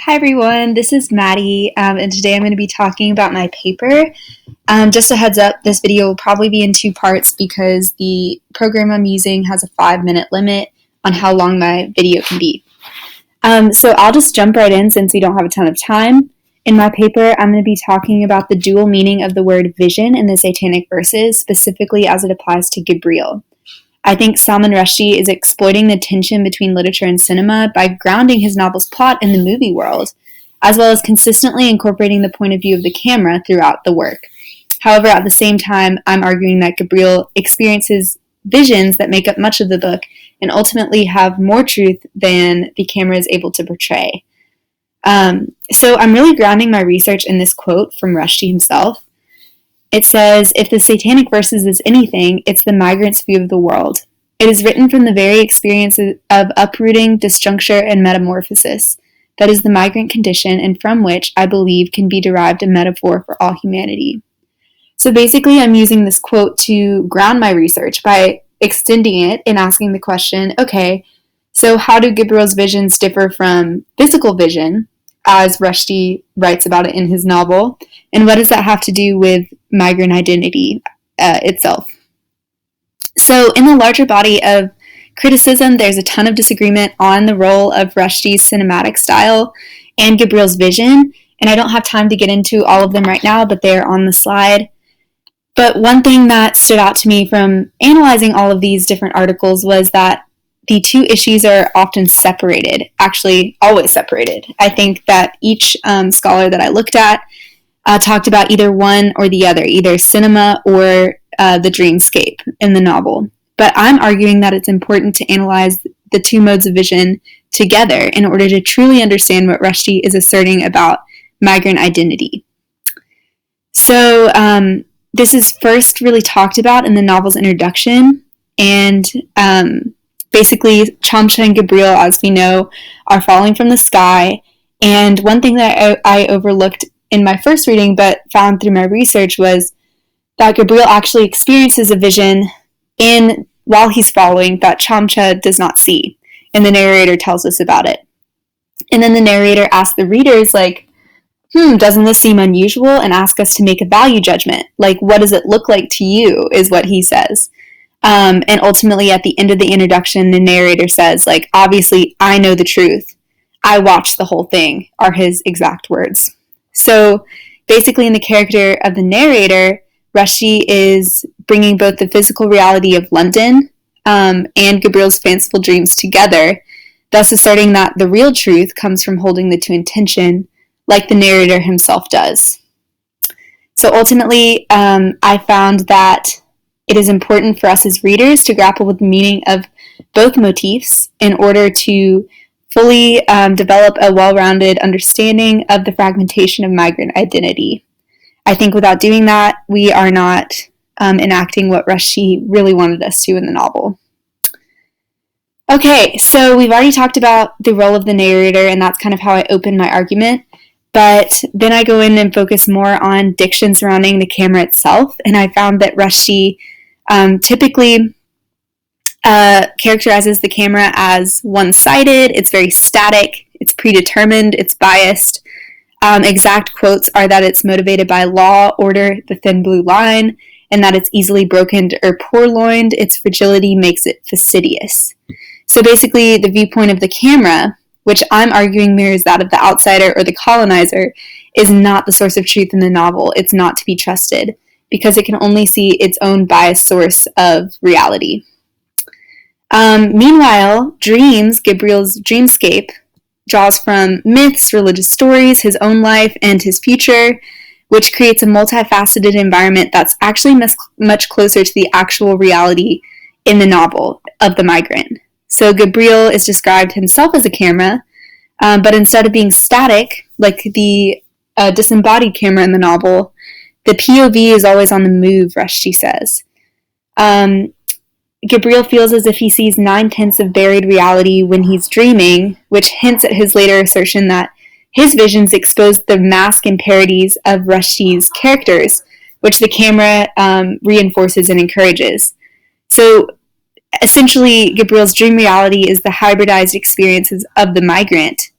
Hi everyone, this is Maddie, and today I'm going to be talking about my paper. Just a heads up, this video will probably be in two parts because the program I'm using has a 5-minute limit on how long my video can be. So I'll just jump right in since we don't have a ton of time. In my paper, I'm going to be talking about the dual meaning of the word vision in the Satanic Verses, specifically as it applies to Gabriel. I think Salman Rushdie is exploiting the tension between literature and cinema by grounding his novel's plot in the movie world, as well as consistently incorporating the point of view of the camera throughout the work. However, at the same time, I'm arguing that Gabriel experiences visions that make up much of the book and ultimately have more truth than the camera is able to portray. So I'm really grounding my research in this quote from Rushdie himself. It says, "If the Satanic Verses is anything, it's the migrant's view of the world. It is written from the very experience of uprooting, disjuncture, and metamorphosis. That is the migrant condition, and from which, I believe, can be derived a metaphor for all humanity." So basically, I'm using this quote to ground my research by extending it and asking the question, okay, so how do Gabriel's visions differ from physical vision, as Rushdie writes about it in his novel, and what does that have to do with migrant identity itself? So in the larger body of criticism, there's a ton of disagreement on the role of Rushdie's cinematic style and Gabriel's vision, and I don't have time to get into all of them right now, but they're on the slide. But one thing that stood out to me from analyzing all of these different articles was that the two issues are often separated, actually always separated. I think that each scholar that I looked at talked about either one or the other, either cinema or the dreamscape in the novel. But I'm arguing that it's important to analyze the two modes of vision together in order to truly understand what Rushdie is asserting about migrant identity. So this is first really talked about in the novel's introduction, and basically Chomsha and Gabriel, as we know, are falling from the sky, and one thing that I overlooked in my first reading but found through my research was that Gabriel actually experiences a vision while he's following that Chomsha does not see, and the narrator tells us about it. And then the narrator asks the readers, like, doesn't this seem unusual? And ask us to make a value judgment. Like, what does it look like to you, is what he says. And ultimately, at the end of the introduction, the narrator says, like, obviously, I know the truth. I watched the whole thing, are his exact words. So basically, in the character of the narrator, Rushdie is bringing both the physical reality of London and Gabriel's fanciful dreams together, thus asserting that the real truth comes from holding the two in tension, like the narrator himself does. So ultimately, I found that it is important for us as readers to grapple with the meaning of both motifs in order to fully develop a well-rounded understanding of the fragmentation of migrant identity. I think without doing that, we are not enacting what Rushdie really wanted us to in the novel. Okay, so we've already talked about the role of the narrator, and that's kind of how I open my argument. But then I go in and focus more on diction surrounding the camera itself, and I found that Rushdie typically characterizes the camera as one-sided, it's very static, it's predetermined, it's biased. Exact quotes are that it's motivated by law, order, the thin blue line, and that it's easily broken or purloined. Its fragility makes it fastidious. So basically, the viewpoint of the camera, which I'm arguing mirrors that of the outsider or the colonizer, is not the source of truth in the novel. It's not to be trusted, because it can only see its own biased source of reality. Meanwhile, Dreams, Gabriel's dreamscape, draws from myths, religious stories, his own life, and his future, which creates a multifaceted environment that's actually much closer to the actual reality in the novel of the migrant. So Gabriel is described himself as a camera, but instead of being static, like the disembodied camera in the novel, the POV is always on the move, Rushdie says. Gabriel feels as if he sees 9/10 of buried reality when he's dreaming, which hints at his later assertion that his visions expose the mask and parodies of Rushdie's characters, which the camera reinforces and encourages. So essentially, Gabriel's dream reality is the hybridized experiences of the migrant,